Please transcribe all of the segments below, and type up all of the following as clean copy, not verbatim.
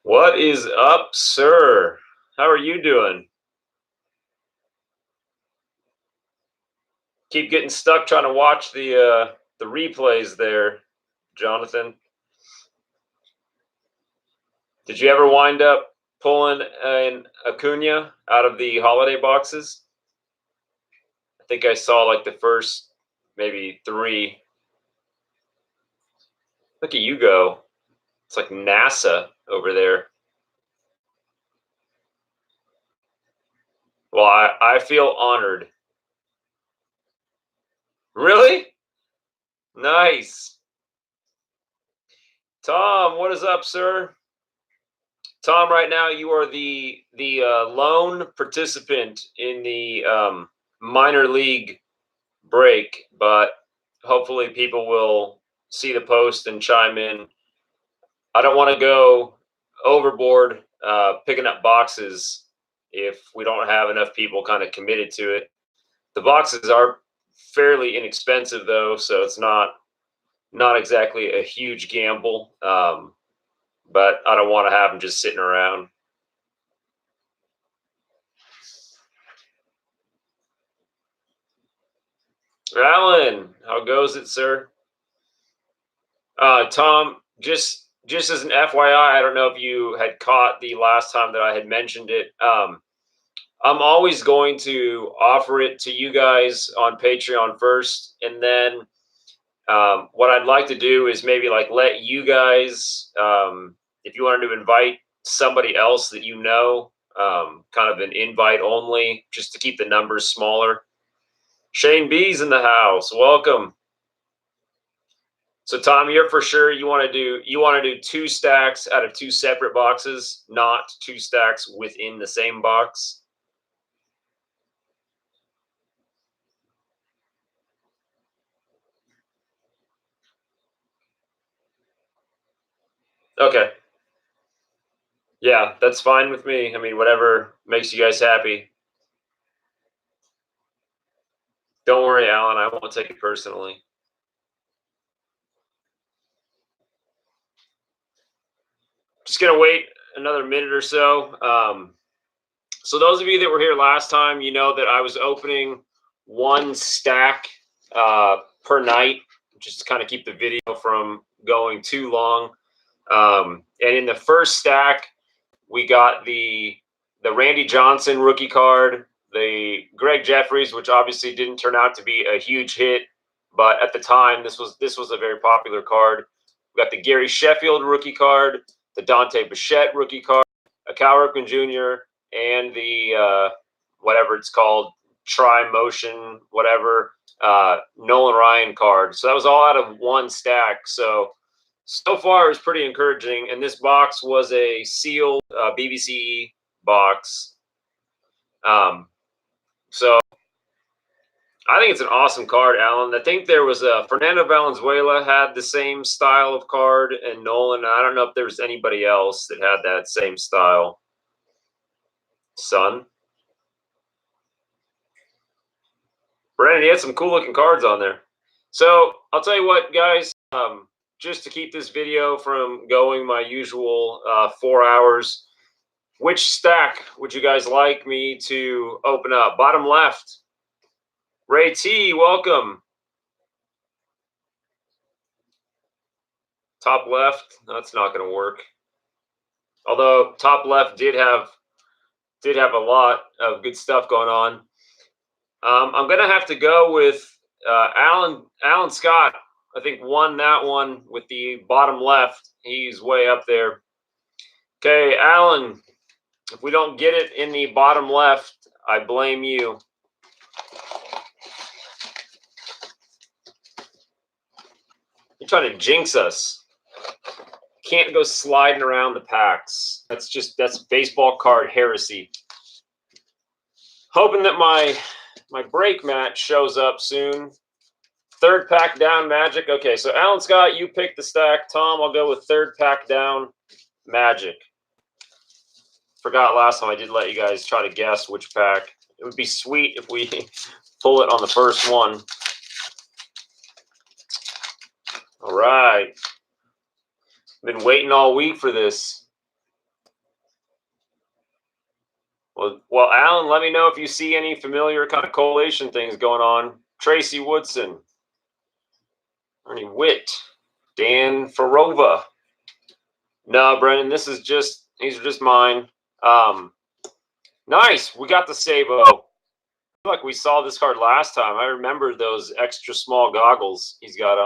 What is up, sir? How are you doing? Keep getting stuck trying to watch the replays there, Jonathan. Did you ever wind up pulling an Acuna out of the holiday boxes? I think I saw like the first maybe 3. Look at you go. It's like NASA over there. Well, I feel honored. Really? Nice. Tom, what is up, sir? Tom, right now you are the lone participant in the minor league break, but hopefully people will see the post and chime in. I don't want to go overboard picking up boxes if we don't have enough people kind of committed to it. The boxes are fairly inexpensive though, so it's not exactly a huge gamble. But I don't want to have them just sitting around. Alan, how goes it, sir? Tom, just as an FYI, I don't know if you had caught the last time that I had mentioned it. I'm always going to offer it to you guys on Patreon first, and then what I'd like to do is maybe like let you guys, if you wanted to invite somebody else that you know, kind of an invite only, just to keep the numbers smaller. Shane B's in the house. Welcome. So Tom, you're for sure you want to do 2 stacks out of 2 separate boxes, not 2 stacks within the same box. Okay. Yeah, that's fine with me. I mean, whatever makes you guys happy. Don't worry, Alan, I won't take it personally. Just gonna wait another minute or so. So those of you that were here last time, you know that I was opening 1 stack per night, just to kind of keep the video from going too long. And in the first stack, we got the Randy Johnson rookie card, the Greg Jeffries, which obviously didn't turn out to be a huge hit, but at the time this was a very popular card. We got the Gary Sheffield rookie card, the Dante Bichette rookie card, a Cal Ripken Jr., and the whatever it's called, tri-motion, whatever, Nolan Ryan card. So that was all out of 1 stack. So far, it was pretty encouraging. And this box was a sealed BBCE box. So I think it's an awesome card, Alan. I think there was Fernando Valenzuela had the same style of card, and Nolan. I don't know if there was anybody else that had that same style. Son. Brendon, he had some cool looking cards on there. So I'll tell you what, guys, just to keep this video from going my usual 4 hours, which stack would you guys like me to open up? Bottom left. Ray T, welcome. Top left, that's not going to work. Although top left did have a lot of good stuff going on. I'm going to have to go with Alan Scott. I think won that one with the bottom left. He's way up there. Okay, Alan, if we don't get it in the bottom left, I blame you. You're trying to jinx us. Can't go sliding around the packs. That's baseball card heresy. Hoping that my break match shows up soon. 3rd pack down Magic. Okay, so Alan Scott, you pick the stack. Tom, I'll go with 3rd pack down Magic. Forgot last time I did let you guys try to guess which pack. It would be sweet if we pull it on the first one. All right. Been waiting all week for this. Well, Alan, let me know if you see any familiar kind of collation things going on. Tracy Woodson, Ernie Witt, Dan Farova. No, Brendan, these are just mine. Nice. We got the Sabo. I feel like we saw this card last time. I remember those extra small goggles he's got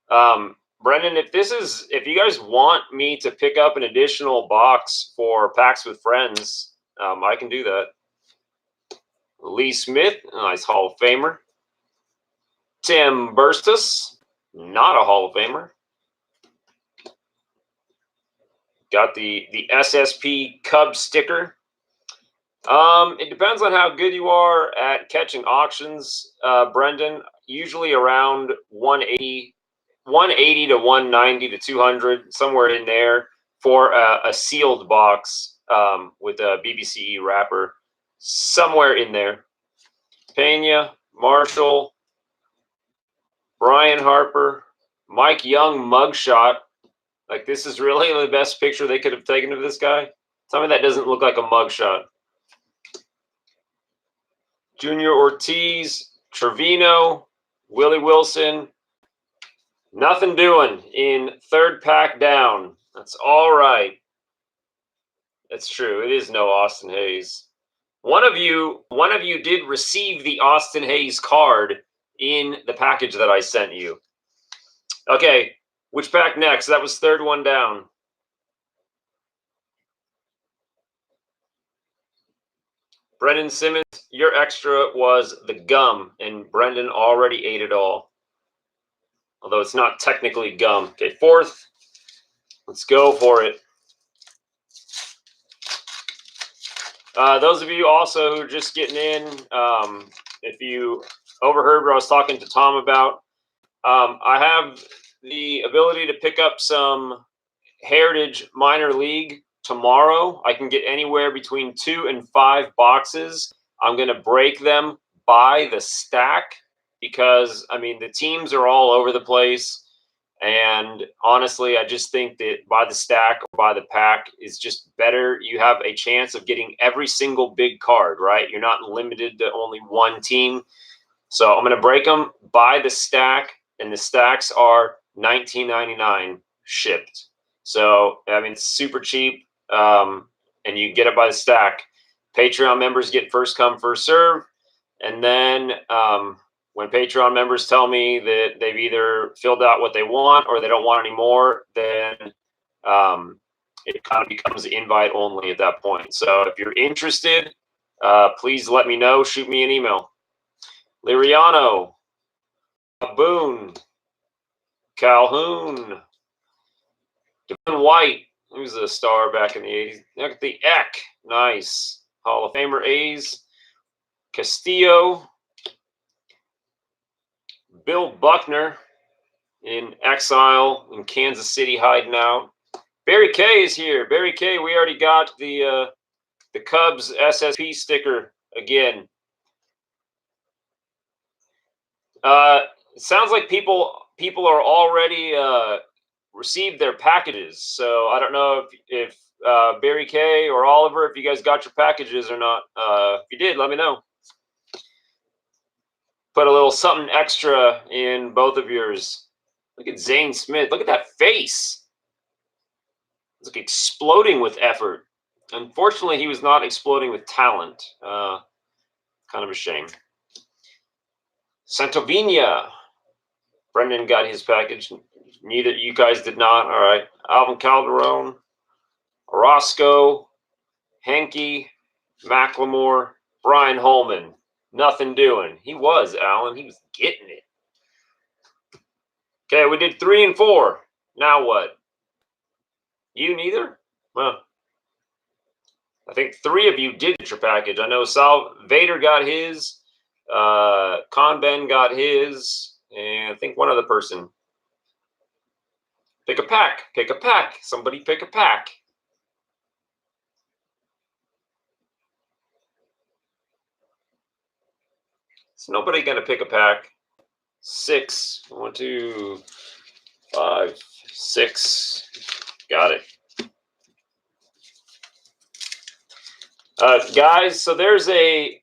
on. Brendan, if you guys want me to pick up an additional box for Packs with Friends, I can do that. Lee Smith, a nice Hall of Famer. Tim Burstus, not a Hall of Famer. Got the SSP Cub sticker. It depends on how good you are at catching auctions, Brendan. Usually around 180 to 190 to 200, somewhere in there for a sealed box with a BBCE wrapper, somewhere in there. Pena, Marshall, Brian Harper, Mike Young mugshot. Like, this is really the best picture they could have taken of this guy. Tell me that doesn't look like a mugshot. Junior Ortiz, Trevino, Willie Wilson. Nothing doing in third pack down. That's all right. That's true. It is no Austin Hayes. One of you did receive the Austin Hayes card in the package that I sent you. Okay, which pack next? That was third one down. Brendan Simmons, your extra was the gum, and Brendan already ate it all. Although it's not technically gum. Okay, fourth. Let's go for it. Those of you also who are just getting in, if you overheard what I was talking to Tom about, I have the ability to pick up some Heritage Minor League tomorrow. I can get anywhere between 2 and 5 boxes. I'm going to break them by the stack because, I mean, the teams are all over the place. And honestly, I just think that by the stack or by the pack is just better. You have a chance of getting every single big card, right? You're not limited to only one team. So I'm going to break them by the stack, and the stacks are $19.99 shipped. So, I mean, it's super cheap, and you get it by the stack. Patreon members get first come, first serve. And then when Patreon members tell me that they've either filled out what they want or they don't want any more, then it kind of becomes invite only at that point. So if you're interested, please let me know. Shoot me an email. Liriano, Boone, Calhoun, Devin White, he was a star back in the 80s. Look at the Eck, nice. Hall of Famer A's. Castillo, Bill Buckner in exile in Kansas City hiding out. Barry K is here. Barry K, we already got the Cubs SSP sticker again. It sounds like people are already received their packages. So I don't know if Barry K or Oliver, if you guys got your packages or not. If you did, let me know. Put a little something extra in both of yours. Look at Zane Smith. Look at that face. It's like exploding with effort. Unfortunately, he was not exploding with talent. Kind of a shame. Santovina. Brendon got his package. Neither you guys did not. All right. Alvin Calderon. Orozco. Henke. McLemore. Brian Holman. Nothing doing. He was, Alan. He was getting it. Okay, we did 3 and 4. Now what? You neither? Well, I think 3 of you did get your package. I know Sal Vader got his. Conben got his. And I think one other person. Pick a pack. Pick a pack. Somebody pick a pack. Is nobody going to pick a pack? 6. 1, 2, 5, 6. Got it. Guys, so there's a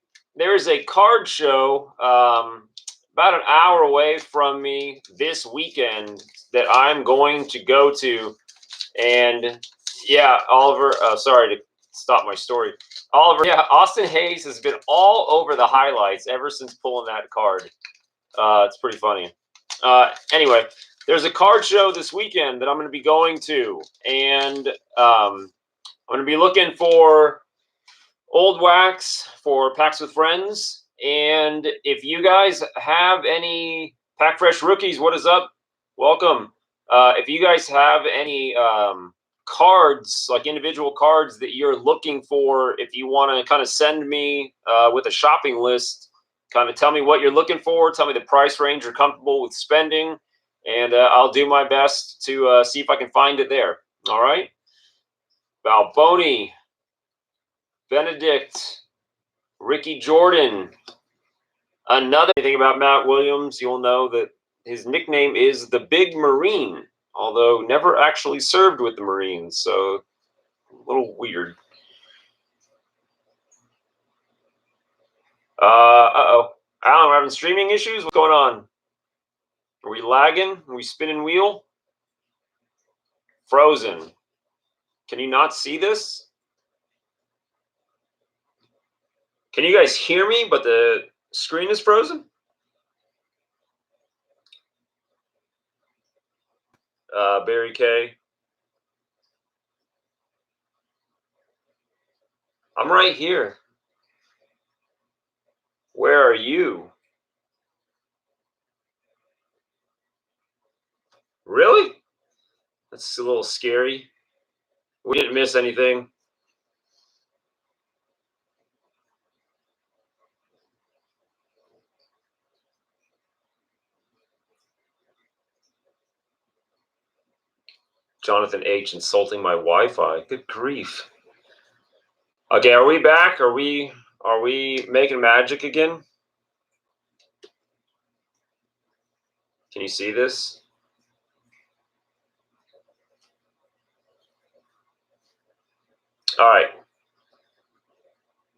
card show about an hour away from me this weekend that I'm going to go to, and yeah, Oliver. Sorry to stop my story, Oliver. Yeah, Austin Hayes has been all over the highlights ever since pulling that card. It's pretty funny. Anyway, there's a card show this weekend that I'm going to be going to, and I'm going to be looking for old wax for packs with friends. And if you guys have any Pack Fresh rookies, what is up? Welcome. If you guys have any cards, like individual cards that you're looking for, if you want to kind of send me with a shopping list, kind of tell me what you're looking for, tell me the price range you're comfortable with spending, and I'll do my best to see if I can find it there. All right. Balboni, Benedict, Ricky Jordan. Another thing about Matt Williams, you'll know that his nickname is the Big Marine, although never actually served with the Marines, so a little weird. Uh-oh. Alan, we're having streaming issues? What's going on? Are we lagging? Are we spinning wheel? Frozen. Can you not see this? Can you guys hear me, but the screen is frozen? Barry K. I'm right here. Where are you? Really? That's a little scary. We didn't miss anything. Jonathan H. insulting my Wi-Fi. Good grief. Okay, are we back? Are we making magic again? Can you see this? All right.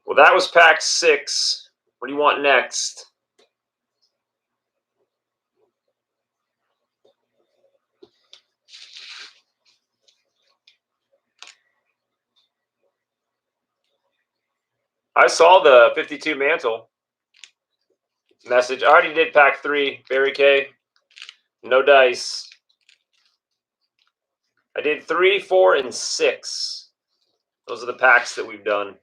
Well, that was pack 6. What do you want next? I saw the 52 mantle message. I already did pack 3, Barry K. No dice. I did 3, 4, and 6. Those are the packs that we've done.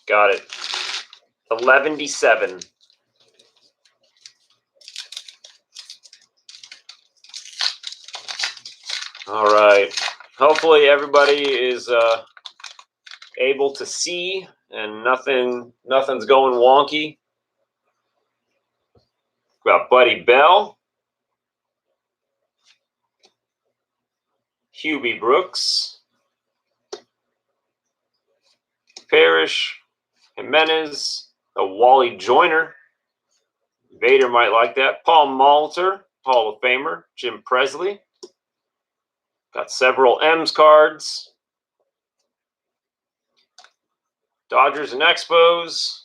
Got it. 11-7. All right. Hopefully everybody is able to see and nothing's going wonky. Got Buddy Bell, Hubie Brooks, Parrish, Jimenez, a Wally Joyner. Vader might like that. Paul Malter, Hall of Famer. Jim Presley. Got several M's cards. Dodgers and Expos.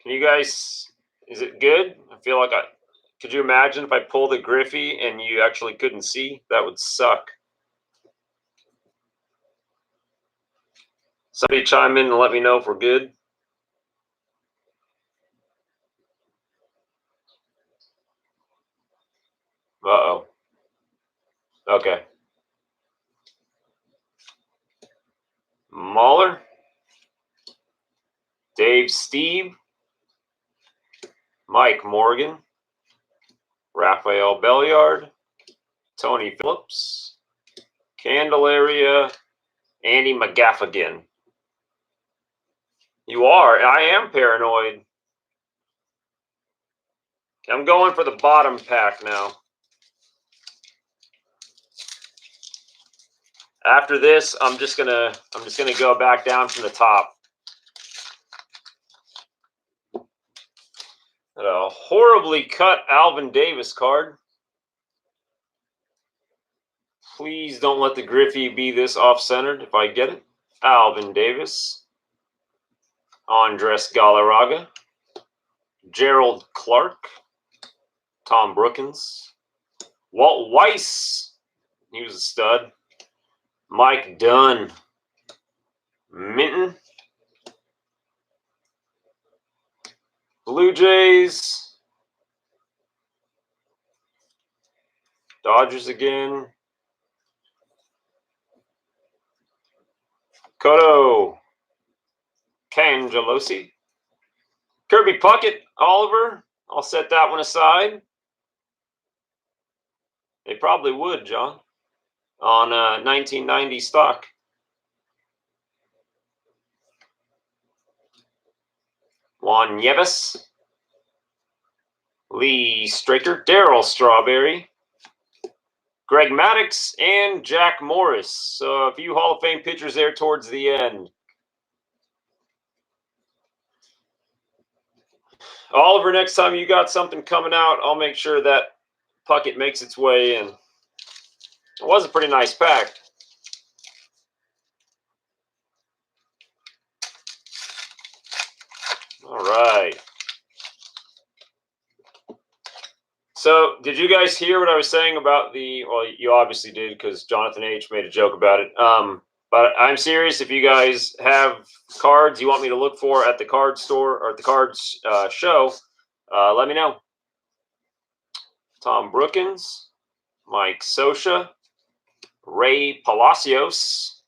Can you guys, is it good? I feel like could you imagine if I pulled a Griffey and you actually couldn't see? That would suck. Somebody chime in and let me know if we're good. Uh-oh. Okay. Mahler. Dave Steve. Mike Morgan. Raphael Belliard. Tony Phillips. Candelaria. Andy McGaffigan. You are. I am paranoid. I'm going for the bottom pack now. After this, I'm just gonna go back down from the top. A horribly cut Alvin Davis card. Please don't let the Griffey be this off-centered if I get it. Alvin Davis. Andres Galarraga. Gerald Clark. Tom Brookins. Walt Weiss. He was a stud. Mike Dunn. Minton. Blue Jays. Dodgers again. Cotto. Cangelosi. Kirby Puckett. Oliver. I'll set that one aside. They probably would, John, on 1990 stock. Juan Nieves. Lee Straker. Darryl Strawberry. Greg Maddux and Jack Morris. So a few Hall of Fame pitchers there towards the end. Oliver, next time you got something coming out, I'll make sure that Puckett makes its way in. It was a pretty nice pack. All right. So did you guys hear what I was saying about the, well, you obviously did because Jonathan H. made a joke about it. But I'm serious. If you guys have cards you want me to look for at the card store or at the cards show, let me know. Tom Brookins, Mike Scioscia, Ray Palacios.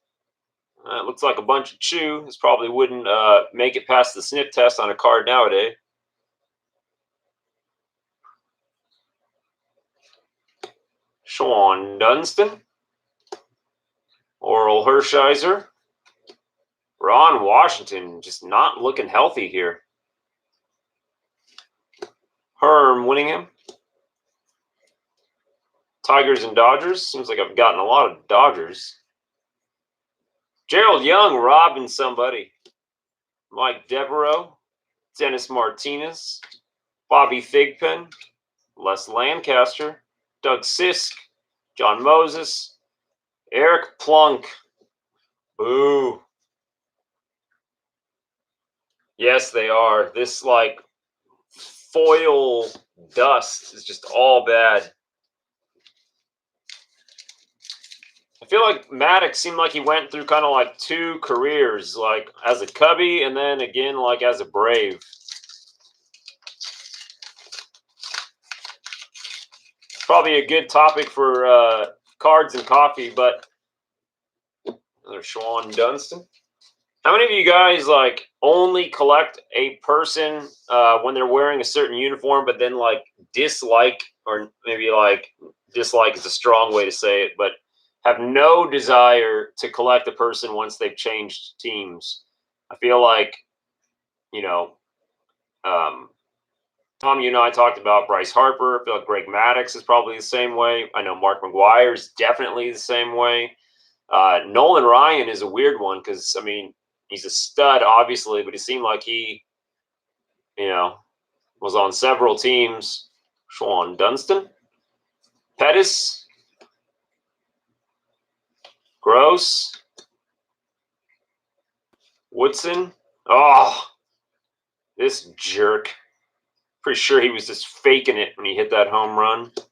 It looks like a bunch of chew. This probably wouldn't make it past the sniff test on a card nowadays. Sean Dunston, Oral Hershiser, Ron Washington, just not looking healthy here. Herm Winningham, Tigers and Dodgers. Seems like I've gotten a lot of Dodgers. Gerald Young robbing somebody. Mike Devereaux, Dennis Martinez, Bobby Thigpen, Les Lancaster, Doug Sisk, John Moses, Eric Plunk. Boo. Yes, they are. This, like, foil dust is just all bad. I feel like Maddux seemed like he went through kind of like two careers, like as a Cubby and then again like as a Brave. Probably a good topic for cards and coffee, but another Sean Dunston. How many of you guys like only collect a person when they're wearing a certain uniform, but then like dislike, or maybe like dislike is a strong way to say it, but have no desire to collect a person once they've changed teams? I feel like, you know, Tom, you and I talked about Bryce Harper. I feel like Greg Maddux is probably the same way. I know Mark McGwire is definitely the same way. Nolan Ryan is a weird one because, I mean, he's a stud, obviously, but it seemed like he, you know, was on several teams. Sean Dunston, Pettis, Gross, Woodson. Oh, this jerk. Pretty sure he was just faking it when he hit that home run. Is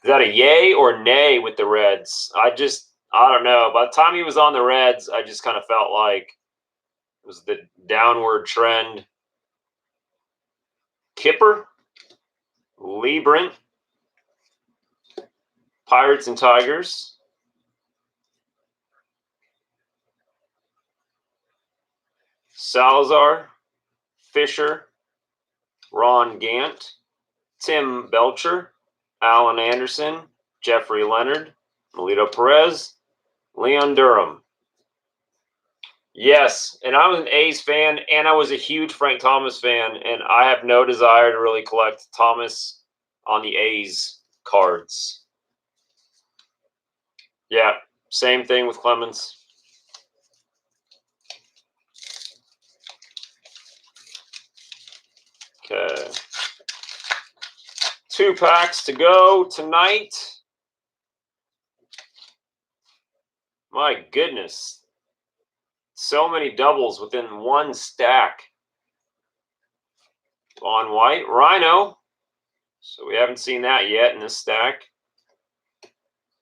that a yay or nay with the Reds? I don't know. By the time he was on the Reds, I just kind of felt like it was the downward trend. Kipper, Lee Brent, Pirates and Tigers. Salazar, Fisher, Ron Gant, Tim Belcher, Alan Anderson, Jeffrey Leonard, Melito Perez, Leon Durham. Yes, and I was an A's fan, and I was a huge Frank Thomas fan, and I have no desire to really collect Thomas on the A's cards. Yeah, same thing with Clemens. Okay. 2 packs to go tonight. My goodness. So many doubles within one stack. On white, Rhino. So we haven't seen that yet in this stack.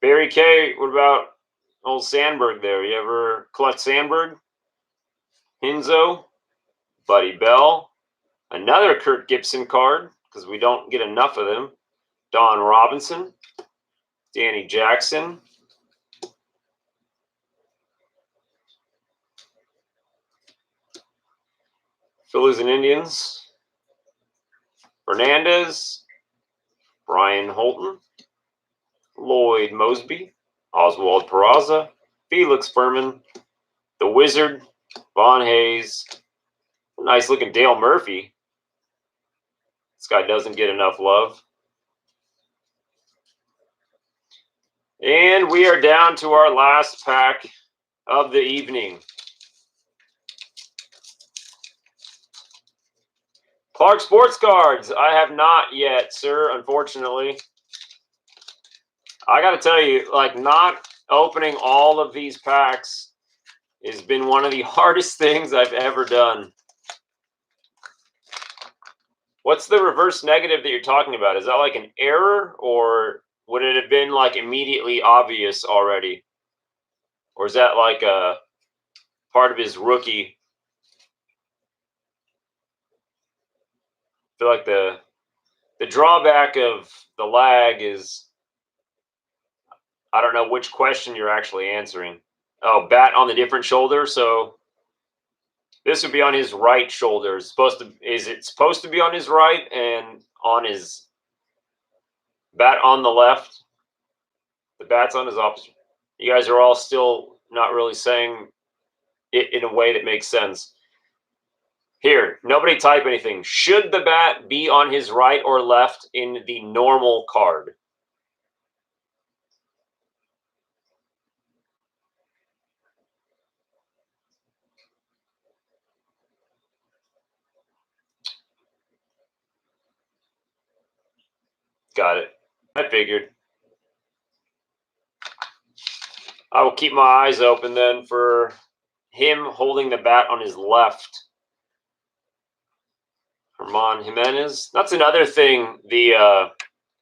Barry K, what about old Sandberg there? You ever collect Sandberg? Hinzo, Buddy Bell. Another Kurt Gibson card, because we don't get enough of them. Don Robinson, Danny Jackson. Phillies and Indians. Fernandez, Brian Holton, Lloyd Mosby, Oswald Peraza, Felix Furman, the Wizard, Von Hayes. Nice looking Dale Murphy. This guy doesn't get enough love. And we are down to our last pack of the evening. Clark Sports Cards. I have not yet, sir, unfortunately. I got to tell you, like, not opening all of these packs has been one of the hardest things I've ever done. What's the reverse negative that you're talking about? Is that like an error, or would it have been like immediately obvious already? Or is that like a part of his rookie? I feel like the drawback of the lag is, I don't know which question you're actually answering. Oh, bat on the different shoulder. So this would be on his right shoulder. Is it supposed to be on his right and on his bat on the left? The bat's on his opposite. You guys are all still not really saying it in a way that makes sense. Here, nobody type anything. Should the bat be on his right or left in the normal card? Got it. I figured. I will keep my eyes open then for him holding the bat on his left. Herman Jimenez. That's another thing. The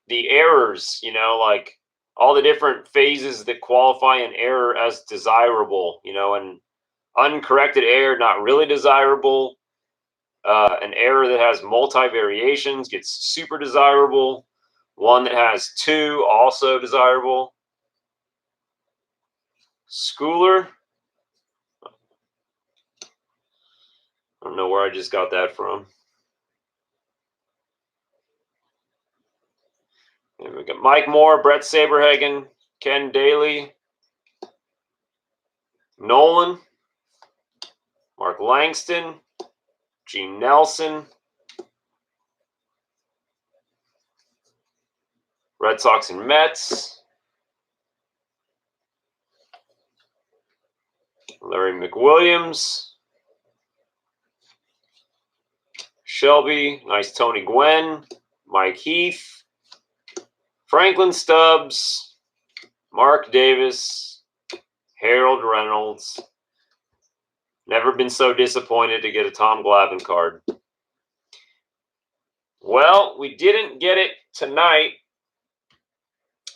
errors, you know, like all the different phases that qualify an error as desirable, you know, and uncorrected error, not really desirable. An error that has multi-variations gets super desirable. One that has 2, also desirable. Schooler. I don't know where I just got that from. And we got Mike Moore, Brett Saberhagen, Ken Daly, Nolan, Mark Langston, Gene Nelson, Red Sox and Mets, Larry McWilliams, Shelby, nice Tony Gwynn, Mike Heath, Franklin Stubbs, Mark Davis, Harold Reynolds. Never been so disappointed to get a Tom Glavine card. Well, we didn't get it tonight.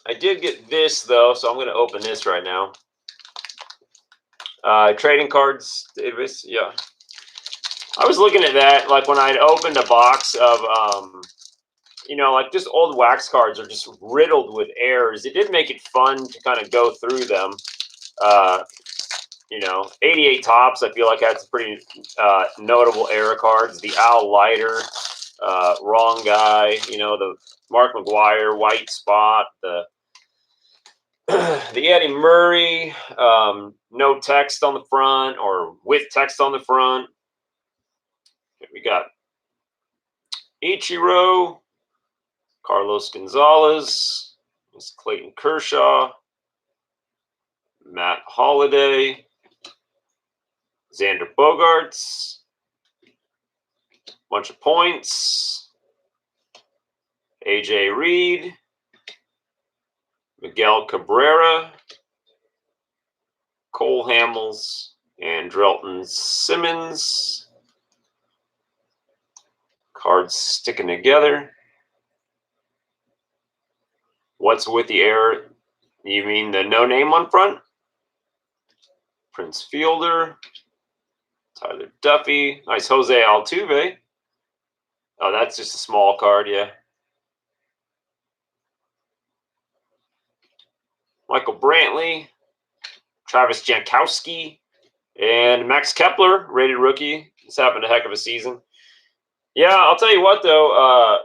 I did get this, though, so I'm going to open this right now. Trading cards, Davis, yeah. I was looking at that, like when I'd opened a box of, you know, like just old wax cards are just riddled with errors. It did make it fun to kind of go through them. You know, 88 Tops, I feel like that's pretty notable error cards. The Al Leiter, Wrong Guy, you know, the Mark McGuire, White Spot, the Eddie Murray, no text on the front or with text on the front. We got Ichiro, Carlos Gonzalez, Clayton Kershaw, Matt Holliday, Xander Bogaerts, bunch of points, AJ Reed, Miguel Cabrera, Cole Hamels, and Drelton Simmons. Cards sticking together. What's with the error? You mean the no name on front? Prince Fielder, Tyler Duffy, nice Jose Altuve. Oh, that's just a small card, yeah. Michael Brantley, Travis Jankowski, and Max Kepler, rated rookie. He's having a heck of a season. Yeah, I'll tell you what, though.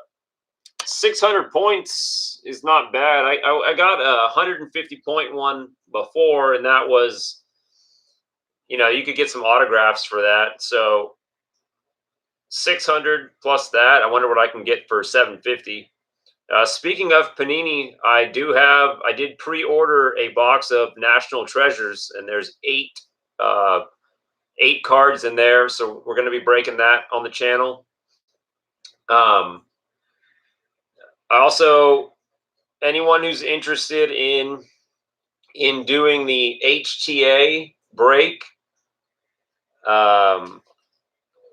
600 points is not bad. I got a 150-point one before, and that was, you could get some autographs for that. So 600 plus that, I wonder what I can get for 750. Speaking of Panini, I did pre-order a box of National Treasures, and there's eight cards in there. So we're going to be breaking that on the channel. I also, anyone who's interested in doing the HTA break,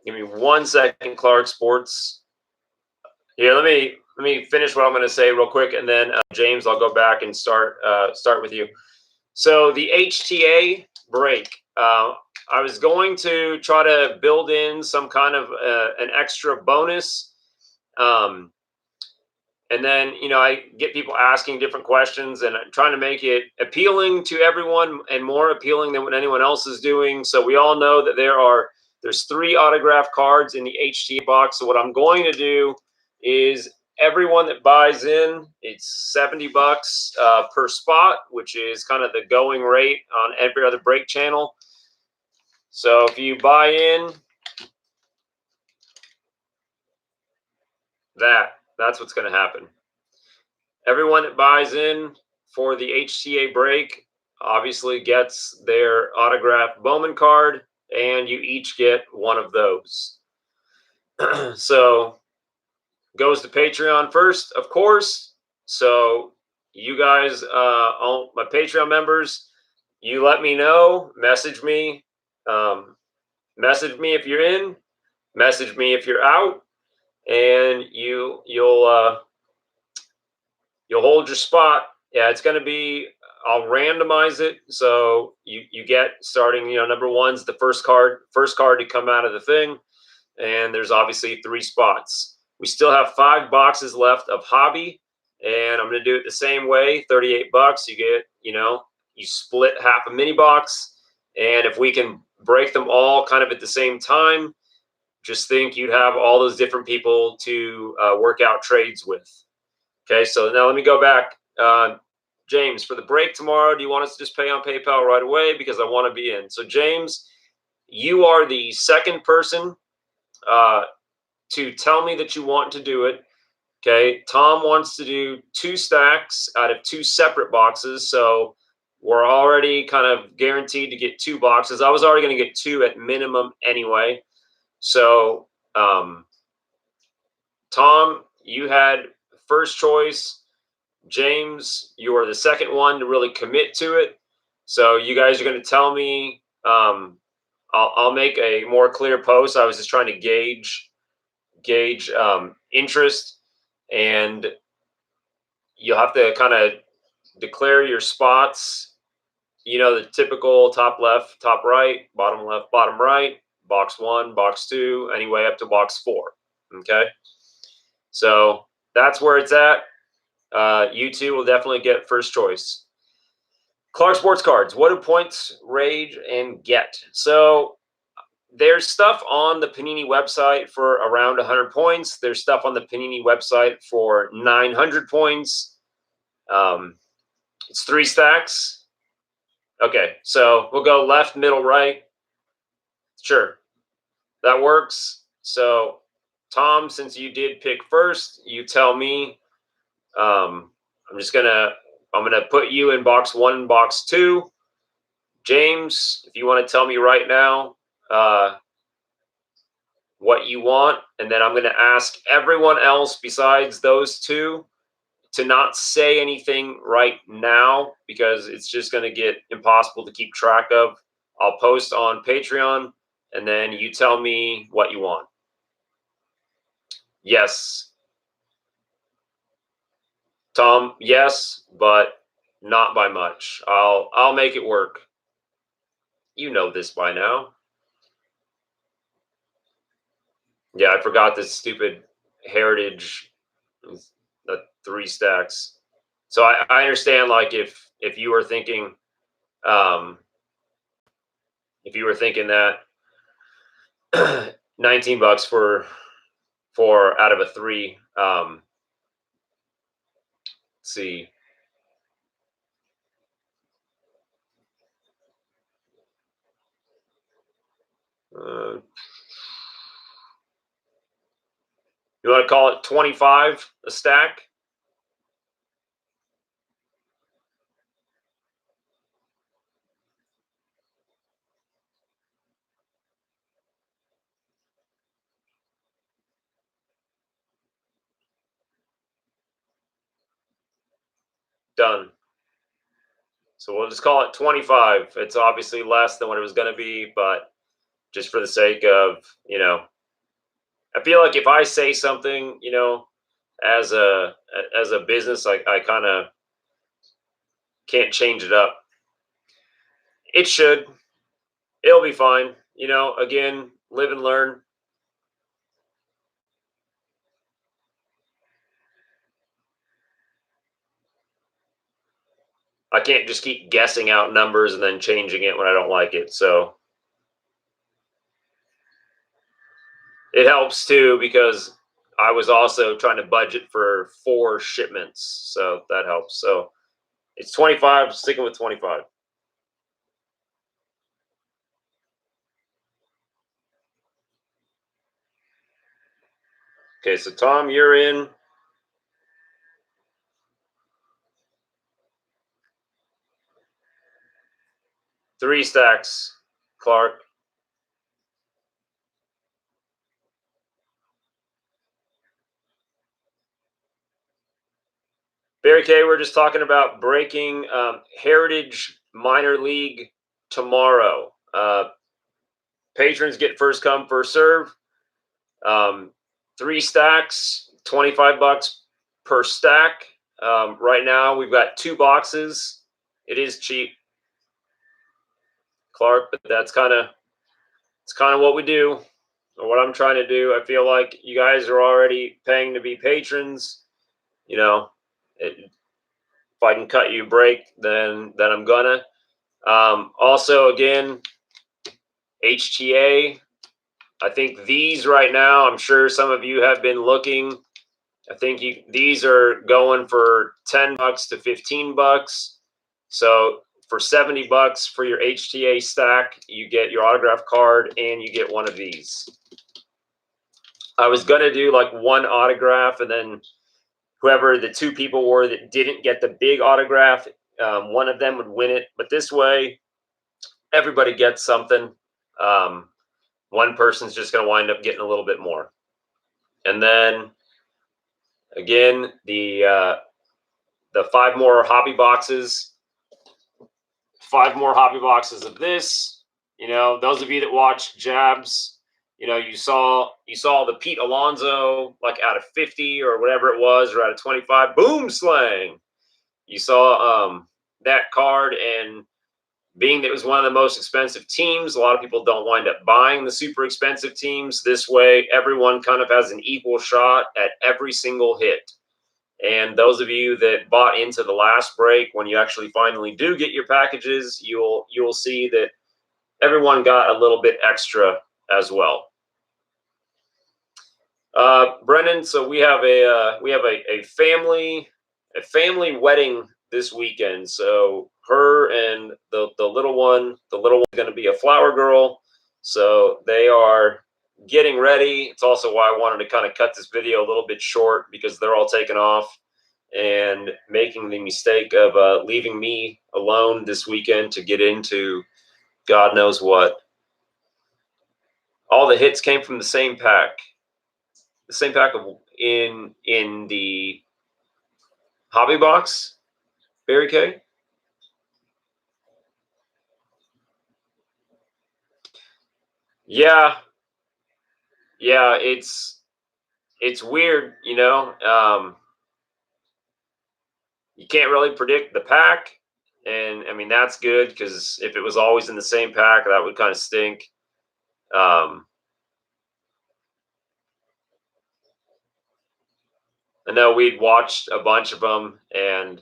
give me 1 second, Clark Sports. Here, let me finish what I'm going to say real quick, and then James, I'll go back and start with you. So the HTA break, I was going to try to build in some kind of an extra bonus, and then I get people asking different questions, and I'm trying to make it appealing to everyone and more appealing than what anyone else is doing. So we all know that there's 3 autographed cards in the HTA box. So what I'm going to do is everyone that buys in, it's $70 per spot, which is kind of the going rate on every other break channel. So if you buy in, that's what's going to happen. Everyone that buys in for the HTA break obviously gets their autographed Bowman card, and you each get one of those. So goes to Patreon first, of course. So you guys, all my Patreon members, you let me know. Message me. Message me if you're in. Message me if you're out, and you'll hold your spot. Yeah, it's going to be. I'll randomize it, so you get starting. Number 1's the first card to come out of the thing, and there's obviously 3 spots. We still have 5 boxes left of hobby, and I'm going to do it the same way. $38. You get, you split half a mini box, and if we can break them all kind of at the same time, just think you'd have all those different people to work out trades with. Okay, so now let me go back. James, for the break tomorrow, do you want us to just pay on PayPal right away? Because I want to be in. So, James, you are the second person to tell me that you want to do it. Okay, Tom wants to do 2 stacks out of 2 separate boxes. So we're already kind of guaranteed to get 2 boxes. I was already going to get 2 at minimum anyway. So, Tom, you had first choice. James, you are the second one to really commit to it. So you guys are going to tell me. I'll make a more clear post. I was just trying to gauge interest, and you'll have to kind of declare your spots. The typical top left, top right, bottom left, bottom right, box 1, box 2, anyway up to box 4. Okay, so that's where it's at. You 2 will definitely get first choice. Clark Sports Cards. What do points, rage, and get? So there's stuff on the Panini website for around 100 points. There's stuff on the Panini website for 900 points. It's 3 stacks. Okay, so we'll go left, middle, right. Sure, that works. So, Tom, since you did pick first, you tell me. I'm gonna put you in box 1 and box 2. James, if you want to tell me right now, what you want, and then I'm going to ask everyone else besides those two to not say anything right now because it's just going to get impossible to keep track of. I'll post on Patreon, and then you tell me what you want. Yes. Tom, yes, but not by much. I'll make it work. You know this by now. Yeah, I forgot this stupid heritage, the 3 stacks. So I understand, like, if you were thinking, that $19 for out of a 3. Let's see. You want to call it 25 a stack? Done. So we'll just call it 25. It's obviously less than what it was going to be, but just for the sake of, I feel like if I say something, as a business, I kind of can't change it up. It should. It'll be fine. Again, live and learn. I can't just keep guessing out numbers and then changing it when I don't like it. So it helps too because I was also trying to budget for 4 shipments. So that helps. So it's 25, sticking with 25. Okay, so Tom, you're in. Three stacks, Clark. Barry K, we're just talking about breaking Heritage Minor League tomorrow. Patrons get first come, first serve. 3 stacks, $25 per stack. Right now, we've got 2 boxes. It is cheap, Clark, but it's kind of what we do, or what I'm trying to do. I feel like you guys are already paying to be patrons. If I can cut you a break, then I'm gonna. Also, again, HTA. I think these right now, I'm sure some of you have been looking. I think these are going for $10 to $15. So for $70 for your HTA stack, you get your autograph card and you get one of these. I was gonna do like 1 autograph, and then whoever the 2 people were that didn't get the big autograph, one of them would win it. But this way, everybody gets something. One person's just going to wind up getting a little bit more. And then, again, the 5 more hobby boxes. 5 more hobby boxes of this. Those of you that watch Jabs, you saw the Pete Alonso, like out of 50 or whatever it was, or out of 25, boom slang. You saw that card, and being that it was one of the most expensive teams, a lot of people don't wind up buying the super expensive teams. This way, everyone kind of has an equal shot at every single hit. And those of you that bought into the last break, when you actually finally do get your packages, you'll see that everyone got a little bit extra as well. Brendon, so we have a family wedding this weekend. So her and the little one's going to be a flower girl. So they are getting ready. It's also why I wanted to kind of cut this video a little bit short, because they're all taking off and making the mistake of leaving me alone this weekend to get into God knows what. All the hits came from the same pack. The same pack of in the hobby box, Barry K. Yeah, yeah, it's weird, you know. You can't really predict the pack, and I mean that's good because if it was always in the same pack, that would kind of stink. I know we'd watched a bunch of them, and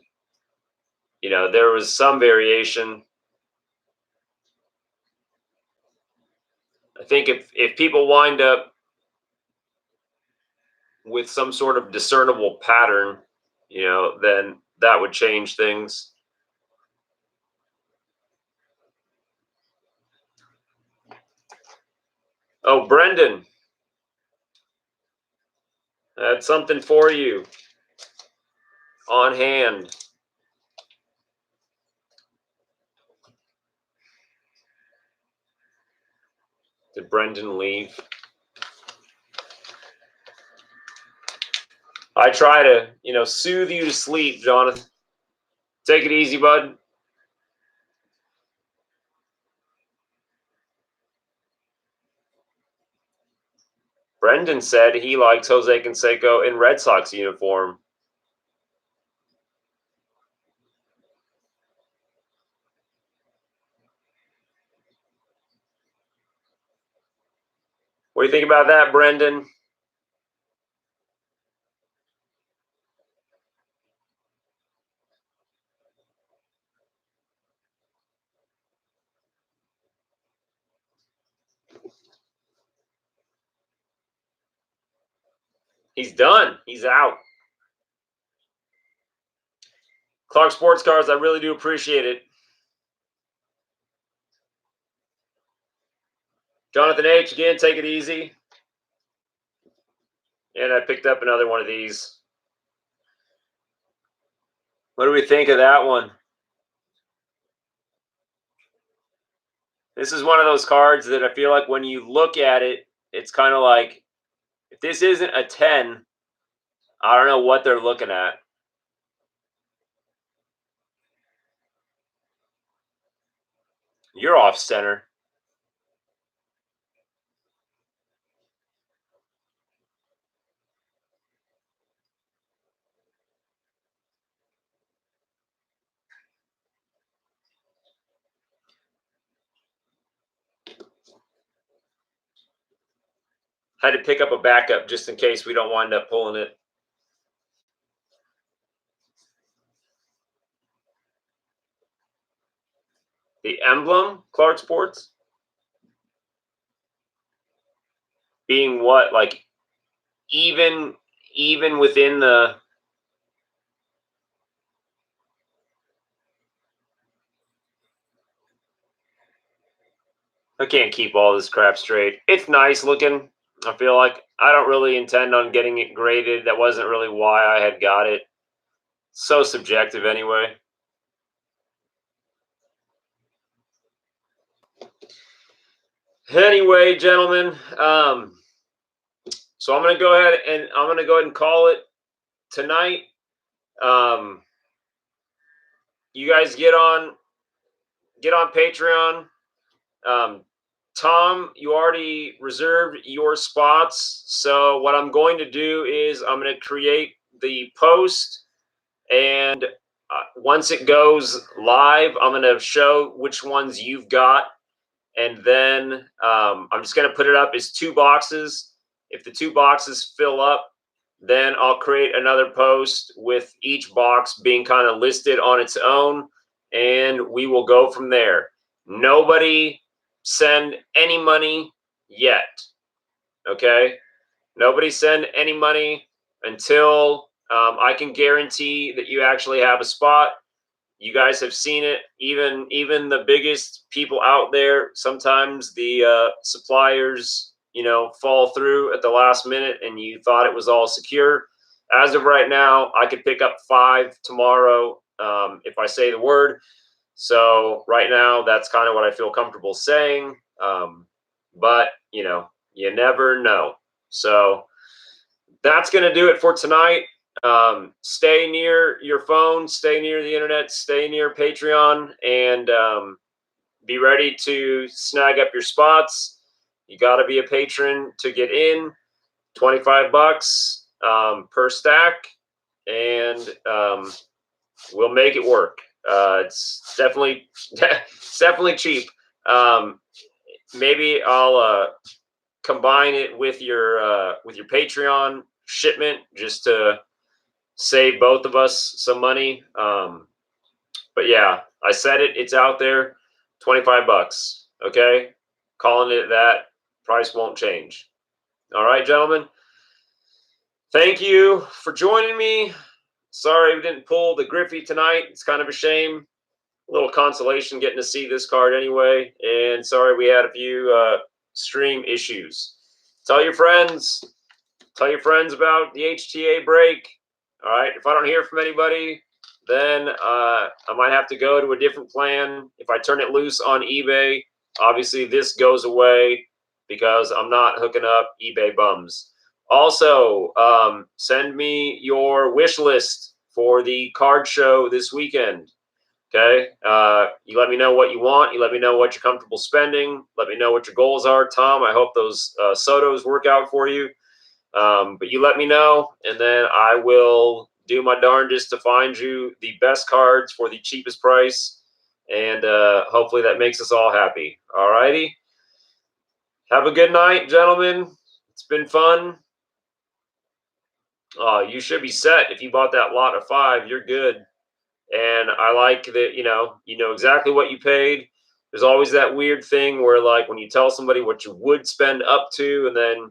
you know there was some variation. I think if people wind up with some sort of discernible pattern, you know, then that would change things. Oh, Brendon, that's something for you on hand. Did Brendon leave? I try to, you know, soothe you to sleep, Jonathan. Take it easy, bud. Brendon said he likes Jose Canseco in Red Sox uniform. What do you think about that, Brendon? He's done. He's out. Clark Sports Cars, I really do appreciate it. Jonathan H, again, take it easy. And I picked up another one of these. What do we think of that one? This is one of those cards that I feel like when you look at it, it's kind of like, if this isn't a 10, I don't know what they're looking at. You're off center. Had to pick up a backup just in case we don't wind up pulling it. The emblem, Clark Sports, being what, like even within the. I can't keep all this crap straight. It's nice looking. I feel like I don't really intend on getting it graded. That wasn't really why I had got it. So subjective anyway. Anyway, gentlemen, so I'm gonna go ahead and call it tonight. You guys get on Patreon. Tom, you already reserved your spots. So what I'm going to do is I'm going to create the post, and once it goes live, I'm going to show which ones you've got, and then I'm just going to put it up as 2 boxes. If the 2 boxes fill up, then I'll create another post with each box being kind of listed on its own, and we will go from there. Nobody send any money yet. Okay? Nobody send any money until I can guarantee that you actually have a spot. You guys have seen it. Even the biggest people out there, sometimes the suppliers, you know, fall through at the last minute, and you thought it was all secure. As of right now, I could pick up 5 tomorrow if I say the word. So right now, that's kind of what I feel comfortable saying. But you know, You never know. So that's going to do it for tonight. Stay near your phone, stay near the internet, stay near Patreon, and be ready to snag up your spots. You got to be a patron to get in. $25 per stack, and we'll make it work. It's definitely cheap. Maybe I'll combine it with your Patreon shipment just to save both of us some money. But yeah, I said it. It's out there. $25. Okay, calling it that. Price won't change. All right, gentlemen. Thank you for joining me. Sorry we didn't pull the Griffey tonight. It's kind of a shame. A little consolation getting to see this card anyway. And sorry we had a few stream issues. Tell your friends. Tell your friends about the HTA break. All right. If I don't hear from anybody, then I might have to go to a different plan. If I turn it loose on eBay, obviously this goes away because I'm not hooking up eBay bums. Also, send me your wish list for the card show this weekend. Okay. You let me know what you want. You let me know what you're comfortable spending. Let me know what your goals are, Tom. I hope those Sotos work out for you. But you let me know, and then I will do my darndest to find you the best cards for the cheapest price. And hopefully that makes us all happy. All righty. Have a good night, gentlemen. It's been fun. You should be set. If you bought that lot of 5, you're good. And I like that, you know exactly what you paid. There's always that weird thing where, like, when you tell somebody what you would spend up to, and then,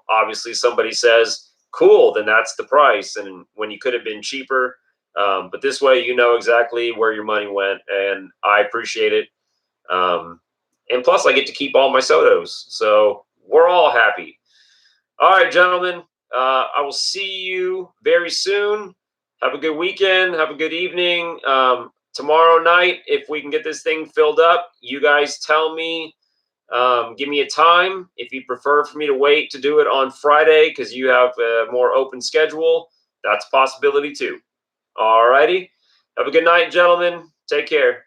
obviously somebody says, cool, then that's the price. And when you could have been cheaper. But this way, you know exactly where your money went, and I appreciate it. And plus, I get to keep all my Sotos. So we're all happy. All right, gentlemen. I will see you very soon. Have a good weekend. Have a good evening. Tomorrow night, if we can get this thing filled up, you guys tell me. Give me a time. If you prefer for me to wait to do it on Friday because you have a more open schedule, that's a possibility too. All righty. Have a good night, gentlemen. Take care.